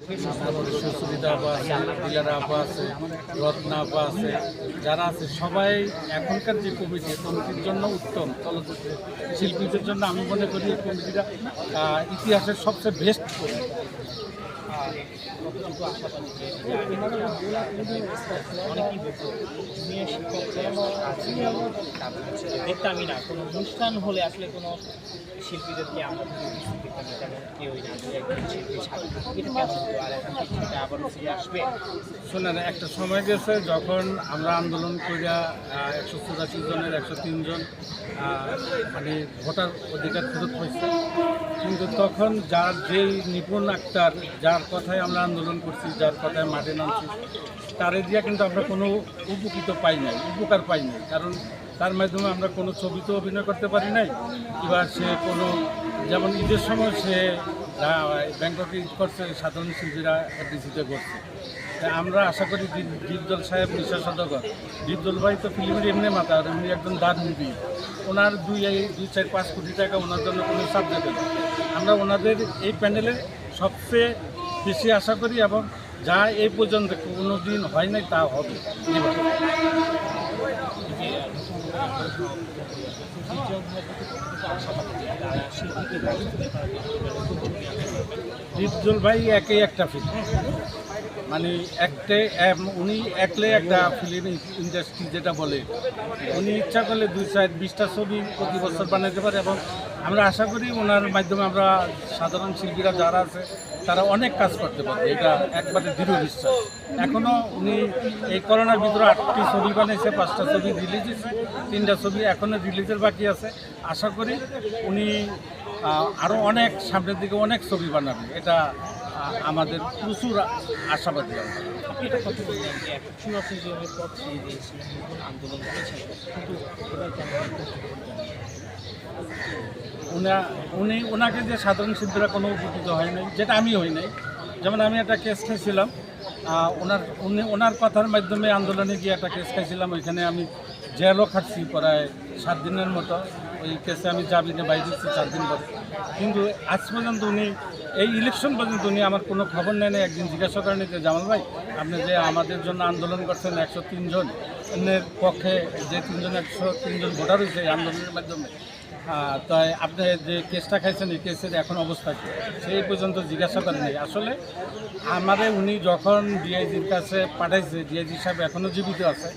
তারপরে সুচরিতা আপা আছে, দিলারা আপা আছে, রত্না আপা আছে, যারা আছে সবাই এখনকার যে কমিটির জন্য উত্তম চলচ্চিত্র শিল্পীদের জন্য আমি মনে করি এই কমিটিটা ইতিহাসের সবচেয়ে বেস্ট কমিটি। দেখতামই না কোনো অনুষ্ঠান হলে আসলে কোনো শিল্পীদেরকে আমরা তেমন কেউই না একজন শিল্পী এটা কেমন হতো আর এখন সেটা আবারও ফিরে আসবে। শোনেন, একটা সময় গেছে যখন আমরা আন্দোলন করিয়া 184 জনের 103 জন মানে ভোটার অধিকার ফেরত হয়েছে, কিন্তু তখন যার যেই নিপুণ আক্তার, যার কথায় আমরা আন্দোলন করছি, যার কথায় মাঠে নামছি, তারে দিয়া কিন্তু আমরা কোনো উপকার পাই নাই। কারণ তার মাধ্যমে আমরা কোনো ছবিতে অভিনয় করতে পারি নাই, কিংবা সে কোনো যেমন ঈদের সময় সে ব্যাংককে ঈদ করছে, সাধারণ শিল্পীরা এফডিসিতে করছে। আমরা আশা করি দীপজল সাহেব, নিশা সদাগর, দীপজল ভাই তো ফিল্মের এমনি মাথা, আর এমনি একজন দারুণবীর। ওনার 2-4-5 কোটি টাকা ওনার জন্য কোনো সাবজেক্ট নেই। আমরা ওনাদের এই প্যানেলে সবচেয়ে বেশি আশা করি, এবং যা এই পর্যন্ত কোনো দিন হয় নাই তা হবে। দীপজল ভাই একই একটা ফিল্ম, মানে উনি একলে একটা ফিল্ম ইন্ডাস্ট্রি যেটা বলে, উনি ইচ্ছা করলে 2-4-20টা ছবি প্রতি বছর বানাতে পারে, এবং আমরা আশা করি ওনার মাধ্যমে আমরা সাধারণ শিল্পীরা যারা আছে তারা অনেক কাজ করতে পারবে, এটা একবারে দৃঢ় বিশ্বাস। এখনও উনি এই করোনার ভিতরে 8টি ছবি বানিয়েছে, 5টা ছবি রিলিজ হয়েছে, 3টা ছবি এখনও রিলিজের বাকি আছে। আশা করি উনি আরও অনেক সামনের দিকে অনেক ছবি বানাবে, এটা আমাদের প্রচুর আশাবাদী। এটা কথা বললেন যে 184 জনের পর ছেড়ে দিয়েছিলেন, আন্দোলন করেছেন, কিন্তু ওনাকে যে সাধারণ শিল্পীরা কোনো উপকৃত হয় নাই, যেটা আমি হই নাই। যেমন আমি একটা কেস খাইছিলাম, ওনার কথার মাধ্যমে আন্দোলনে গিয়ে একটা কেস খাইছিলাম, ওইখানে আমি জেলও খাচ্ছি প্রায় 7 দিনের মতো। ওই কেসে আমি জামিনে বাইরে দিচ্ছি 4 দিন পরে, কিন্তু আজ পর্যন্ত উনি এই ইলেকশন পর্যন্ত উনি আমার কোনো খবর নেয় না। একদিন জিজ্ঞাসা করেন যে জামাল ভাই, আপনি যে আমাদের জন্য আন্দোলন করছেন 103 জনের পক্ষে, যে 103 জন ভোটার হয়েছে এই আন্দোলনের মাধ্যমে, তাই আপনি যে কেসটা খাইছেন এই কেসের এখন অবস্থা কী, সেই পর্যন্ত জিজ্ঞাসা করেন নাই। আসলে আমারে উনি যখন ডিআইজির কাছে পাঠাইছে, ডিআইজি সাহেব এখনও জীবিত আছে।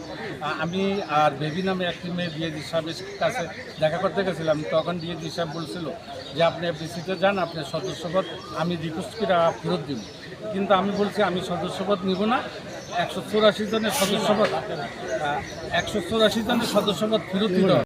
আমি আর বেবি নামে একটি মেয়ে ডিআইজি সাহেবের কাছে দেখা করতে গেছিলাম, তখন ডিআইজি সাহেব বলছিল যে আপনি এফডিসিতে যান, আপনার সদস্যপদ আমি রিকোয়েস্ট করে ফেরত দিব। কিন্তু আমি বলছি আমি সদস্যপদ নিব না, 184 জনের সদস্যপদ ফেরত দিতে হবে।